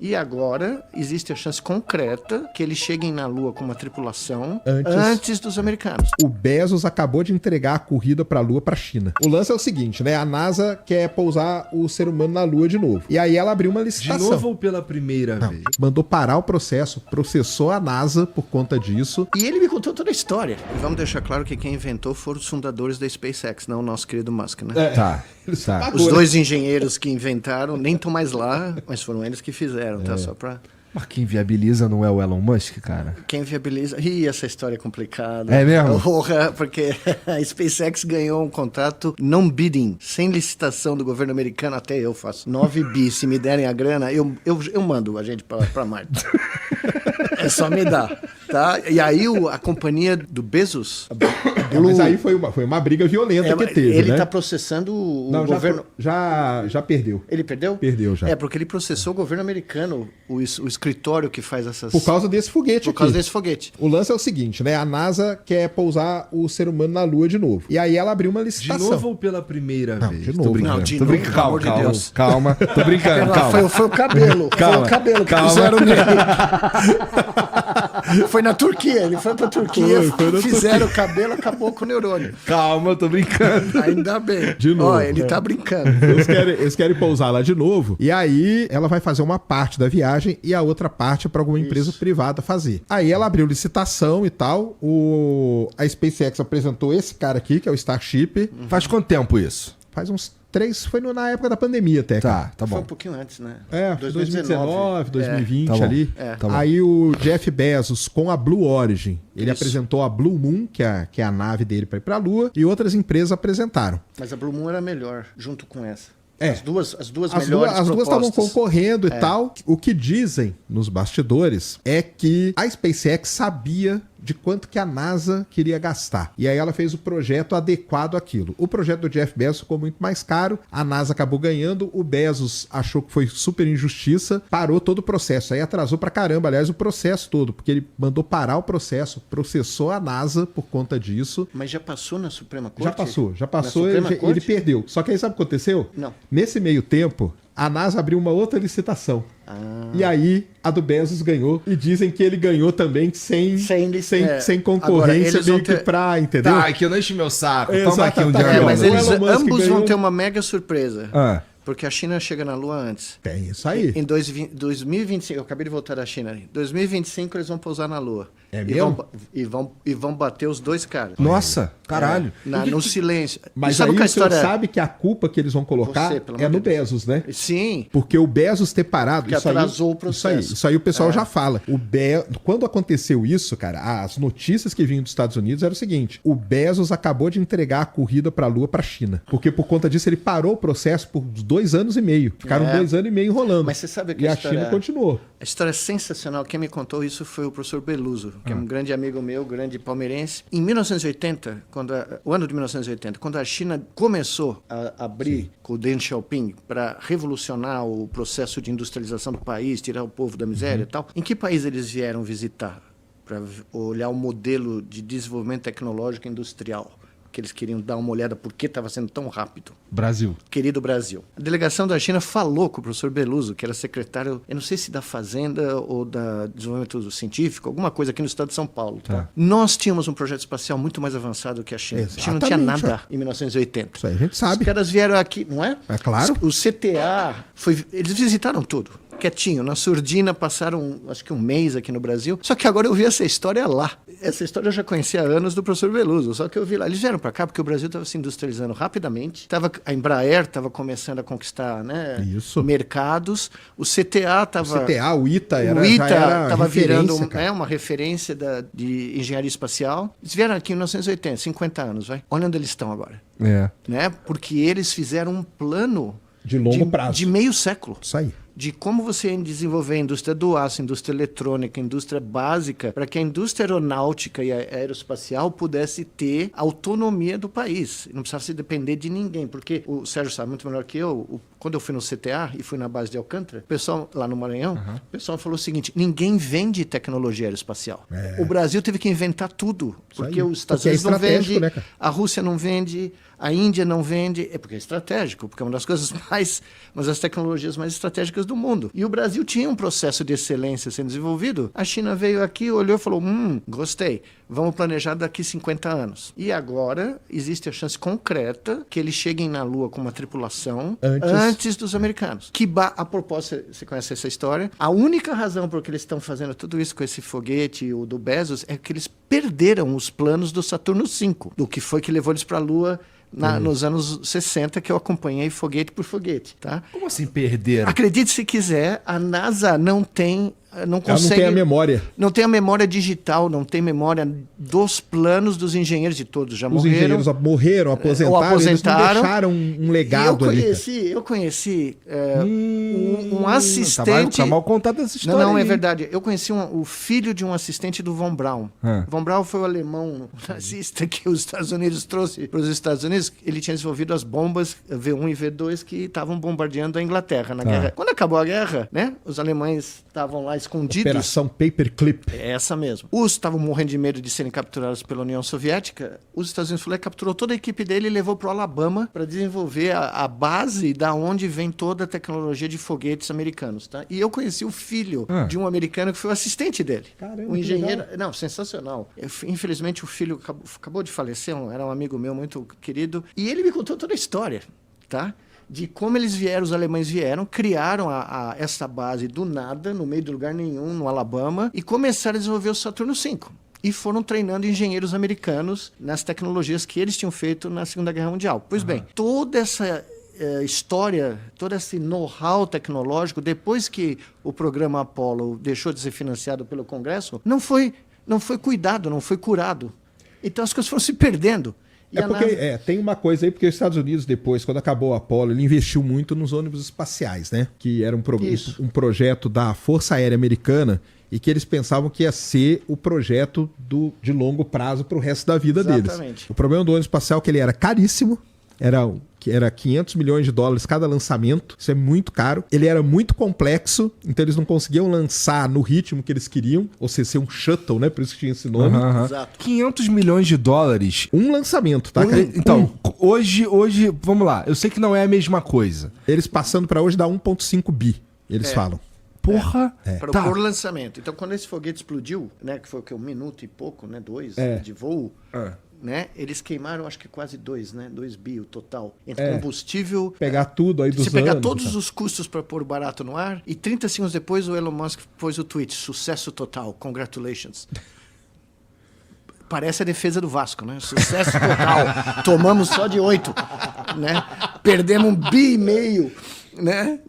E agora existe a chance concreta que eles cheguem na Lua com uma tripulação antes dos americanos. O Bezos acabou de entregar a corrida pra Lua pra China. O lance é o seguinte, né? A NASA quer pousar o ser humano na Lua de novo. E aí ela abriu uma licitação. De novo ou pela primeira vez? Mandou parar o processo, processou a NASA por conta disso. E ele me contou toda a história. E vamos deixar claro que quem inventou foram os fundadores da SpaceX, não o nosso querido Musk, né? Tá. Os dois engenheiros que inventaram nem estão mais lá, mas foram eles que fizeram, tá? Só pra... Mas quem viabiliza não é o Elon Musk, cara? Quem viabiliza... Ih, essa história é complicada. É mesmo? Porra, porque a SpaceX ganhou um contrato non-bidding, sem licitação do governo americano, até eu faço. 9 bi, se me derem a grana, eu mando a gente pra Marte. É só me dar, tá? E aí a companhia do Bezos... Mas aí foi uma briga violenta que teve, ele né? tá processando o Não, governo... já perdeu. Ele perdeu? Perdeu já. É, porque ele processou o governo americano, o escritório que faz essas... Por causa desse foguete aqui. Por causa desse foguete. O lance é o seguinte, né? A NASA quer pousar o ser humano na Lua de novo. E aí ela abriu uma De licitação. novo ou pela primeira vez? de novo. Tô brincando. Não, de Tô novo, brincando. pelo amor de Calma, Deus. calma. Tô brincando, calma. Foi o cabelo. Calma, foi o cabelo que calma. puseram nele. Foi na Turquia. Ele foi pra Turquia, fizeram o cabelo, acabou com o neurônio. Calma, tô brincando. Ainda bem. De novo. Ó, ele tá brincando. Eles querem pousar lá de novo. E aí ela vai fazer uma parte da viagem e a outra parte para alguma empresa privada fazer. Aí ela abriu licitação e tal. A SpaceX apresentou esse cara aqui, que é o Starship. Faz quanto tempo isso? Faz uns 3, foi na época da pandemia até. Tá Foi um bom. pouquinho antes, né? 2019, 2020 Tá bom. ali. Tá bom. Aí o Jeff Bezos com a Blue Origin, ele apresentou a Blue Moon, que é a nave dele para ir para a Lua, e outras empresas apresentaram. Mas a Blue Moon era melhor, junto com essa. É. As duas melhores As duas estavam propostas. concorrendo e tal. O que dizem nos bastidores é que a SpaceX sabia de quanto que a NASA queria gastar. E aí ela fez o projeto adequado àquilo. O projeto do Jeff Bezos ficou muito mais caro, a NASA acabou ganhando, o Bezos achou que foi super injustiça, parou todo o processo. Aí atrasou pra caramba, aliás, o processo todo, porque ele mandou parar o processo, processou a NASA por conta disso. Mas já passou na Suprema Corte? Já passou, Na Suprema ele Corte? perdeu. Só que aí sabe o que aconteceu? Não. Nesse meio tempo, a NASA abriu uma outra licitação. E aí a do Bezos ganhou. E dizem que ele ganhou também sem concorrência, eles vão meio que ter- pra, entendeu? Tá, que eu não enchi meu saco. Exato, Toma aqui um tá. diário. Mas O eles Elon Musk ambos ganhou. vão ter uma mega surpresa. Ah, Porque a China chega na Lua antes. Tem isso aí. Em 2025, eu acabei de voltar da China. Em 2025 eles vão pousar na Lua. É e mesmo? vão bater os dois caras. nossa, caralho. No silêncio. Mas E sabe aí qual é a o senhor história? sabe que a culpa que eles vão colocar Você, pelo é amor no de Deus. Bezos, né? Sim. Porque o Bezos ter parado, Que atrasou o processo. Isso aí o pessoal já fala. Quando aconteceu isso, cara, as notícias que vinham dos Estados Unidos eram o seguinte: o Bezos acabou de entregar a corrida pra Lua pra China. Porque por conta disso ele parou o processo por 2 anos e meio. Ficaram 2 anos e meio enrolando. Mas você sabe que e a a história- China continuou. A história é sensacional. Quem me contou isso foi o professor Beluso, que é um grande amigo meu, grande palmeirense. Em 1980, o ano de 1980, quando a China começou a abrir com o Deng Xiaoping para revolucionar o processo de industrialização do país, tirar o povo da miséria e tal, em que país eles vieram visitar para olhar o modelo de desenvolvimento tecnológico e industrial? Que eles queriam dar uma olhada por que estava sendo tão rápido. Brasil. Querido Brasil. A delegação da China falou com o professor Beluso, que era secretário, eu não sei se da Fazenda ou da Desenvolvimento Científico, alguma coisa aqui no estado de São Paulo. Tá. Nós tínhamos um projeto espacial muito mais avançado que a China. A China não tinha Exatamente, nada em 1980. Isso aí a gente Os sabe. caras vieram aqui, não é? É claro. O CTA, eles visitaram tudo. Quietinho, na surdina, passaram acho que um mês aqui no Brasil. Só que agora eu vi essa história lá. Essa história eu já conhecia há anos do professor Beluso, só que eu vi lá. Eles vieram para cá porque o Brasil estava se industrializando rapidamente. A Embraer estava começando a conquistar, né, Isso. mercados. O CTA estava... O ITA O já ITA era estava virando referência, cara. uma referência de engenharia espacial. Eles vieram aqui em 1980, 50 anos, vai. Olha onde eles estão agora. É. Né? Porque eles fizeram um plano De longo prazo. de meio século. Isso aí. De como você desenvolver a indústria do aço, indústria eletrônica, indústria básica, para que a indústria aeronáutica e aeroespacial pudesse ter autonomia do país. Não precisasse depender de ninguém, porque o Sérgio sabe muito melhor que eu, quando eu fui no CTA e fui na base de Alcântara, o pessoal lá no Maranhão, o pessoal falou o seguinte: ninguém vende tecnologia aeroespacial. O Brasil teve que inventar tudo, porque aí. os Estados Porque é Unidos não estratégico, vendem, né, cara? a Rússia não vende, a Índia não vende, porque é estratégico, porque é uma das coisas uma das tecnologias mais estratégicas tecnológicas do mundo. E o Brasil tinha um processo de excelência sendo desenvolvido. A China veio aqui, olhou e falou, gostei, vamos planejar daqui 50 anos. E agora existe a chance concreta que eles cheguem na Lua com uma tripulação antes dos americanos. A propósito, você conhece essa história? A única razão por que eles estão fazendo tudo isso com esse foguete, o do Bezos, é que eles perderam os planos do Saturno V, do que foi que levou eles para a Lua nos anos 60, que eu acompanhei foguete por foguete, tá? Como assim perderam? Acredite se quiser, a NASA não consegue... Ela não tem a memória. Não tem a memória digital, não tem memória dos planos dos engenheiros, de todos já morreram. Os engenheiros morreram, aposentaram, eles não deixaram um legado ali. Eu conheci um assistente... Tá mal contada essa história. Não, é verdade. Eu conheci o filho de um assistente do Von Braun. Von Braun foi o alemão nazista que os Estados Unidos trouxe para os Estados Unidos. Ele tinha desenvolvido as bombas V1 e V2 que estavam bombardeando a Inglaterra na guerra. Quando acabou a guerra, né, os alemães estavam lá escondidos. Operação Paperclip. É essa mesmo. Os estavam morrendo de medo de serem capturados pela União Soviética. Os Estados Unidos capturou toda a equipe dele e levou para o Alabama para desenvolver a base da onde vem toda a tecnologia de foguetes americanos, tá? E eu conheci o filho de um americano que foi o assistente dele. Caramba, o engenheiro. Não, sensacional. Infelizmente o filho acabou de falecer, era um amigo meu muito querido, e ele me contou toda a história, tá? De como eles vieram, os alemães vieram, criaram essa base do nada, no meio de lugar nenhum, no Alabama, e começaram a desenvolver o Saturno V. E foram treinando engenheiros americanos nas tecnologias que eles tinham feito na Segunda Guerra Mundial. Pois bem, toda essa história, todo esse know-how tecnológico, depois que o programa Apollo deixou de ser financiado pelo Congresso, não foi cuidado, não foi curado. Então as coisas foram se perdendo. Tem uma coisa aí, porque os Estados Unidos depois, quando acabou o Apollo, ele investiu muito nos ônibus espaciais, né? Que era um projeto da Força Aérea Americana e que eles pensavam que ia ser o projeto de longo prazo para o resto da vida deles. O problema do ônibus espacial é que ele era caríssimo, era 500 milhões de dólares cada lançamento, isso é muito caro. Ele era muito complexo, então eles não conseguiam lançar no ritmo que eles queriam, ou seja, ser um shuttle, né? Por isso que tinha esse nome. Exato. 500 milhões de dólares. Um lançamento, tá? Então, hoje, vamos lá, eu sei que não é a mesma coisa. Eles passando para hoje dá 1,5 bi, eles falam. Porra! Por lançamento. Então, quando esse foguete explodiu, né? Que foi o quê? 1 minuto e pouco, né? 2 de voo. Né? Eles queimaram, acho que quase 2 bi o total. Entre combustível... Pegar tudo aí dos Você pegar anos, todos os custos para pôr barato no ar, e 30 segundos depois o Elon Musk pôs o tweet, sucesso total, congratulations. Parece a defesa do Vasco, né? Sucesso total. Tomamos só de 8, né? Perdemos 1,5 bi, né?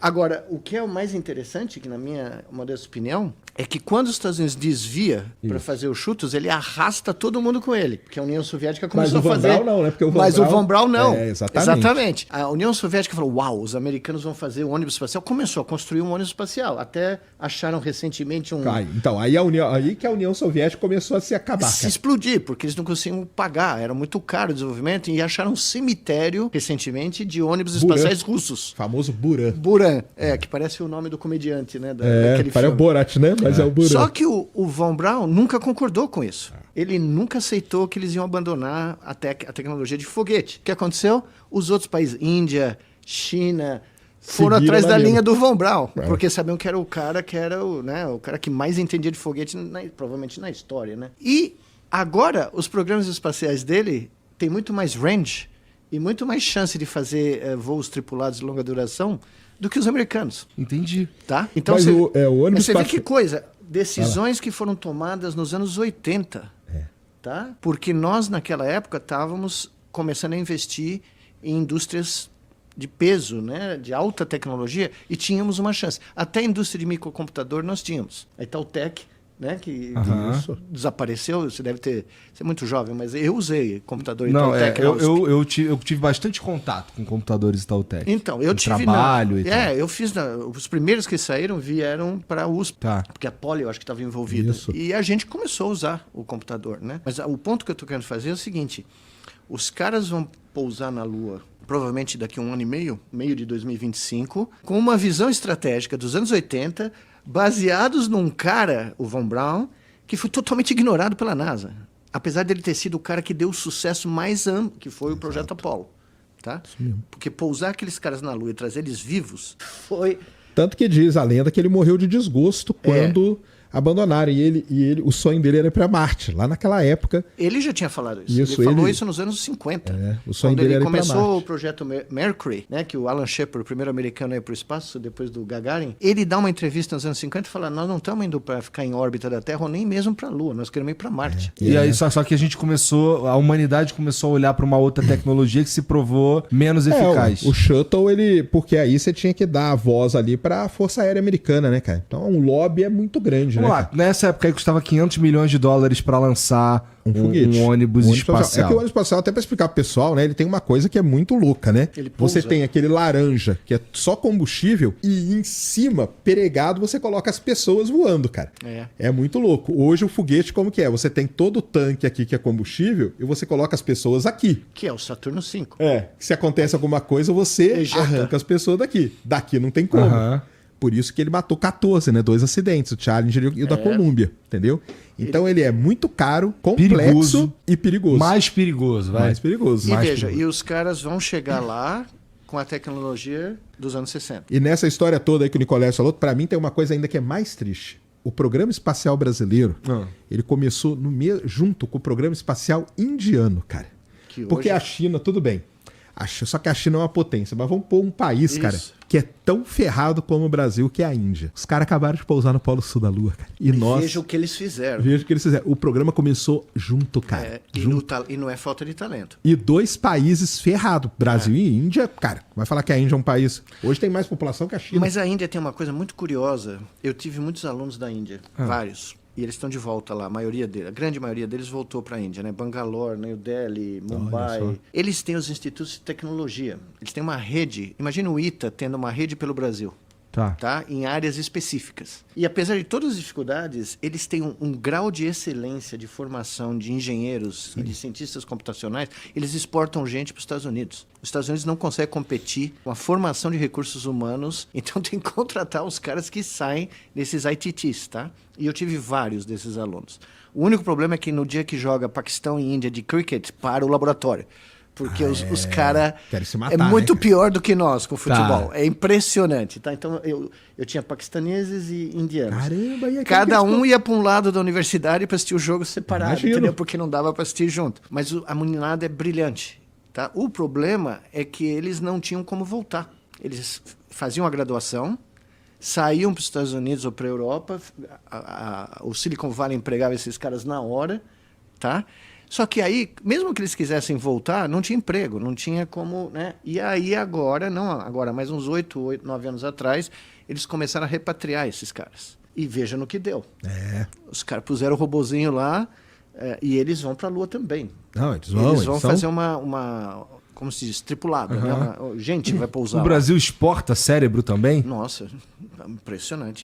Agora, o que é o mais interessante, que na minha modesta opinião, é que quando os Estados Unidos desvia para fazer os chutos, ele arrasta todo mundo com ele. Porque a União Soviética começou a fazer... Mas o Von Braun não, né? Mas o Von Braun não. Exatamente. A União Soviética falou, uau, os americanos vão fazer um ônibus espacial. Começou a construir um ônibus espacial. Até acharam recentemente um... Então, aí que a União Soviética começou a se acabar. Se explodir, porque eles não conseguiam pagar. Era muito caro o desenvolvimento. E acharam um cemitério, recentemente, de ônibus espaciais russos. Famoso Buran. Buran, que parece o nome do comediante, né? Daquele parece o Borat, né? Mas é o Buran. Só que o Von Braun nunca concordou com isso. Ele nunca aceitou que eles iam abandonar a tecnologia de foguete. O que aconteceu? Os outros países, Índia, China, foram atrás da linha do Von Braun, porque sabiam que era o cara que era o cara que mais entendia de foguete, provavelmente na história, né? E agora, os programas espaciais dele têm muito mais range e muito mais chance de fazer voos tripulados de longa duração do que os americanos. Entendi. Tá? Então mas o ônibus você vê que coisa, decisões que foram tomadas nos anos 80, tá? Porque nós, naquela época, estávamos começando a investir em indústrias de peso, né? De alta tecnologia, e tínhamos uma chance. Até a indústria de microcomputador nós tínhamos. A Itautec, né, que desapareceu, você deve ter... Você é muito jovem, mas eu usei computador Itautec. Eu tive bastante contato com computadores Itautec. Então, eu tive... trabalho e tal. Eu fiz... os primeiros que saíram vieram para a USP, porque a Poli, eu acho que estava envolvida. Isso. E a gente começou a usar o computador, né? Mas o ponto que eu estou querendo fazer é o seguinte, os caras vão pousar na Lua provavelmente daqui a 1 ano e meio de 2025, com uma visão estratégica dos anos 80, baseados num cara, o Von Braun, que foi totalmente ignorado pela NASA. Apesar dele ter sido o cara que deu o sucesso mais amplo, que foi o Projeto Apollo. tá? Porque pousar aqueles caras na Lua e trazer eles vivos foi... Tanto que diz a lenda que ele morreu de desgosto quando abandonaram. E o sonho dele era ir pra Marte, lá naquela época. Ele já tinha falado isso. Ele falou isso nos anos 50. O sonho quando dele ele era ir pra começou Marte. o projeto Mercury, né, que o Alan Shepard, o primeiro americano a ir pro espaço, depois do Gagarin, ele dá uma entrevista nos anos 50 e fala, nós não estamos indo para ficar em órbita da Terra ou nem mesmo pra Lua, nós queremos ir pra Marte. E aí, só que a gente a humanidade começou a olhar para uma outra tecnologia que se provou menos eficaz. O Shuttle, porque aí você tinha que dar a voz ali pra Força Aérea Americana, né, cara? Então o lobby é muito grande, Vamos né, lá, cara? nessa época aí custava $500 milhões para lançar foguete. um ônibus espacial. É que o ônibus espacial, até pra explicar pro pessoal, né? Ele tem uma coisa que é muito louca, né? Ele pousa. Você tem aquele laranja, que é só combustível, e em cima, peregado, você coloca as pessoas voando, cara. É muito louco. Hoje o foguete, como que é? Você tem todo o tanque aqui que é combustível e você coloca as pessoas aqui. Que é o Saturno V. Se acontece alguma coisa, você Ejeta. arranca as pessoas daqui. Daqui não tem como. Aham. Por isso que ele matou 14, né? 2 acidentes, o Challenger e o da Columbia, entendeu? Então ele é muito caro, complexo Perigoso. e perigoso. Mais perigoso, vai. Mais perigoso. E Mais veja, perigoso. e os caras vão chegar lá com a tecnologia dos anos 60. E nessa história toda aí que o Nicolés falou, pra mim tem uma coisa ainda que é mais triste. O Programa Espacial Brasileiro, ele começou junto com o Programa Espacial Indiano, cara. Que Porque hoje- a China, tudo bem. Só que a China é uma potência, mas vamos pôr um país, Isso. cara, que é tão ferrado como o Brasil, que é a Índia. Os caras acabaram de pousar no Polo Sul da Lua, cara. E nós... Veja o que eles fizeram. Veja o que eles fizeram. O programa começou junto, cara. E não é falta de talento. E 2 países ferrados, Brasil e Índia. Cara, vai falar que a Índia é um país... Hoje tem mais população que a China. Mas a Índia tem uma coisa muito curiosa. Eu tive muitos alunos da Índia, vários. E eles estão de volta lá, a grande maioria deles voltou para a Índia, né? Bangalore, New Delhi, Mumbai. Eles têm os institutos de tecnologia. Eles têm uma rede. Imagina o ITA tendo uma rede pelo Brasil. Tá? Em áreas específicas. E apesar de todas as dificuldades, eles têm um grau de excelência de formação de engenheiros e de cientistas computacionais, eles exportam gente para os Estados Unidos. Os Estados Unidos não conseguem competir com a formação de recursos humanos, então tem que contratar os caras que saem desses ITTs, tá? E eu tive vários desses alunos. O único problema é que no dia que joga Paquistão e Índia de cricket, para o laboratório. Porque os caras Querem se matar, é muito né, cara? pior do que nós com o futebol. É impressionante, tá? Então eu tinha paquistaneses e indianos. Caramba, e Cada um ia para um lado da universidade para assistir o jogo separado, Imagino. entendeu? Porque não dava para assistir junto. Mas a meninada é brilhante, tá? O problema é que eles não tinham como voltar. Eles faziam a graduação, saíam para os Estados Unidos ou para a Europa, o Silicon Valley empregava esses caras na hora, tá? Só que aí, mesmo que eles quisessem voltar, não tinha emprego, não tinha como, né? E aí agora, mas uns 8, 9 anos atrás, eles começaram a repatriar esses caras. E veja no que deu. Os caras puseram o robozinho lá e eles vão para a Lua também. Não, eles vão fazer uma como se diz, tripulada, né? Gente vai pousar O lá. Brasil exporta cérebro também? Nossa, impressionante.